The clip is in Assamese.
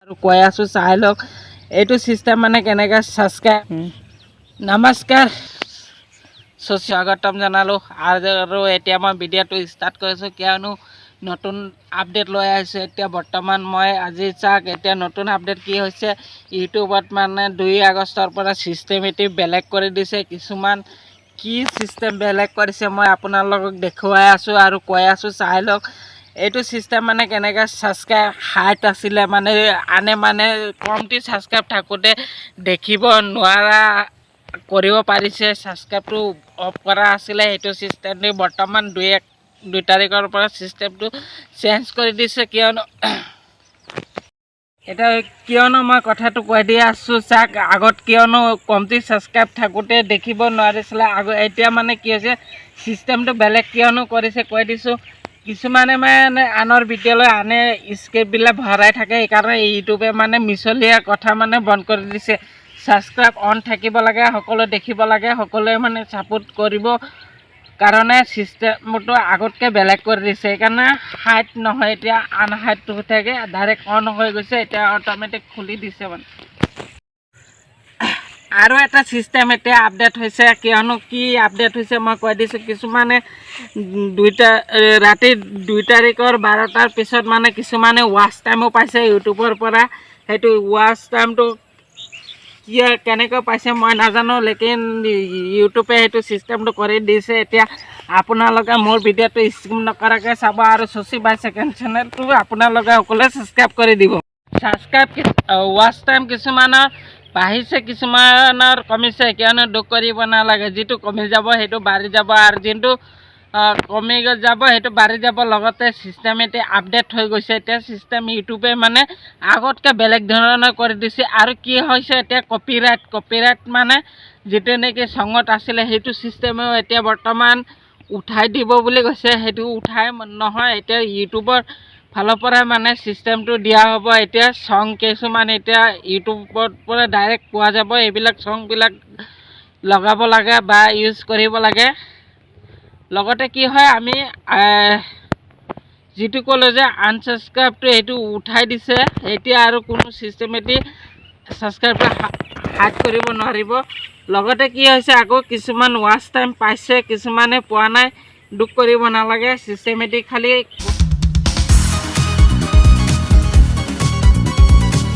আৰু কৈ আছোঁ চাই লওক এইটো চিষ্টেম মানে কেনেকৈ ছাবস্ক্ৰাইব। নমস্কাৰ, স্বাগতম জনালোঁ আৰু এতিয়া মই ভিডিঅ'টো ষ্টাৰ্ট কৰিছোঁ কিয়নো নতুন আপডেট লৈ আহিছোঁ। এতিয়া বৰ্তমান মই আজি চাওক এতিয়া নতুন আপডেট কি হৈছে, ইউটিউবত মানে 2 আগষ্টৰ পৰা ছিষ্টেমেটিক বেলেগ কৰি দিছে। কিছুমান কি ছিষ্টেম বেলেগ কৰিছে মই আপোনালোকক দেখুৱাই আছোঁ আৰু কৈ আছোঁ চাই লওক। এইটো চিষ্টেম মানে কেনেকৈ ছাবস্ক্ৰাইব হাইট আছিলে মানে কমটি ছাবস্ক্ৰাইব থাকোঁতে দেখিব নোৱাৰা কৰিব পাৰিছে। ছাবস্ক্ৰাইবটো অফ কৰা আছিলে সেইটো চিষ্টেমটো বৰ্তমান 2 তাৰিখৰ পৰা চিষ্টেমটো চেঞ্জ কৰি দিছে। কিয়নো মই কথাটো কৈ দি আছোঁ চাওক, আগত কিয়নো কমটি ছাবস্ক্ৰাইব থাকোঁতে দেখিব নোৱাৰিছিলে, এতিয়া মানে কি হৈছে চিষ্টেমটো বেলেগ কিয়নো কৰিছে কৈ দিছোঁ। কিছুমানে মানে আনৰ ভিডিঅ'লৈ আনে স্ক্ৰিপ্টবিলাক ভৰাই থাকে, সেইকাৰণে ইউটিউবে মানে মিছলীয়া কথা মানে বন্ধ কৰি দিছে। ছাবস্ক্ৰাইব অন থাকিব লাগে, সকলোৱে দেখিব লাগে, সকলোৱে মানে ছাপোৰ্ট কৰিব কাৰণে চিষ্টেমটো আগতকৈ বেলেগ কৰি দিছে। সেইকাৰণে হাইট নহয়, এতিয়া আনহাইটটো হৈ থাকে, ডাইৰেক্ট অন হৈ গৈছে, এতিয়া অট'মেটিক খুলি দিছে মানে। আৰু এটা চিষ্টেম এতিয়া আপডেট হৈছে, কিয়নো কি আপডেট হৈছে মই কৈ দিছোঁ। কিছুমানে ৰাতি 2 তাৰিখৰ 12টাৰ পিছত মানে কিছুমানে ৱাচ টাইমো পাইছে ইউটিউবৰ পৰা। সেইটো ৱাচ টাইমটো কেনেকৈ পাইছে মই নাজানো, লেকিন ইউটিউবে সেইটো চিষ্টেমটো কৰি দিছে। এতিয়া আপোনালোকে মোৰ ভিডিঅ'টো স্কিপ নকৰাকৈ চাব আৰু চচি বাই ছেকেণ্ড চেনেলটো আপোনালোকে সকলোৱে ছাবস্ক্ৰাইব কৰি দিব। ৱাচ টাইম কিছুমানৰ বাঢ়িছে, কিছুমানৰ কমিছে, কিয়নো দুখ কৰিব নালাগে। যিটো কমি যাব সেইটো বাঢ়ি যাব আৰু যোনটো কমি যাব সেইটো বাঢ়ি যাব। লগতে চিষ্টেমেটিক আপডেট হৈ গৈছে। এতিয়া চিষ্টেম ইউটিউবে মানে আগতকৈ বেলেগ ধৰণৰ কৰি দিছে। আৰু কি হৈছে এতিয়া কপিৰাইট মানে যিটো নেকি চঙত আছিলে সেইটো চিষ্টেমেও এতিয়া বৰ্তমান উঠাই দিব বুলি কৈছে। সেইটো উঠাই নহয়, এতিয়া ইউটিউবৰ ফালৰ পৰা মানে চিষ্টেমটো দিয়া হ'ব। এতিয়া চং কিছুমান এতিয়া ইউটিউবৰ পৰা ডাইৰেক্ট পোৱা যাব, এইবিলাক চংবিলাক লগাব লাগে বা ইউজ কৰিব লাগে। লগতে কি হয়, আমি যিটো ক'লোঁ যে আনছাবস্ক্ৰাইবটো সেইটো উঠাই দিছে। এতিয়া আৰু কোনো চিষ্টেমেটিক ছাবস্ক্ৰাইবটো হাইড কৰিব নোৱাৰিব। লগতে কি হৈছে আকৌ কিছুমান ৱাচ টাইম পাইছে, কিছুমানে পোৱা নাই, দুখ কৰিব নালাগে। চিষ্টেমেটিক খালি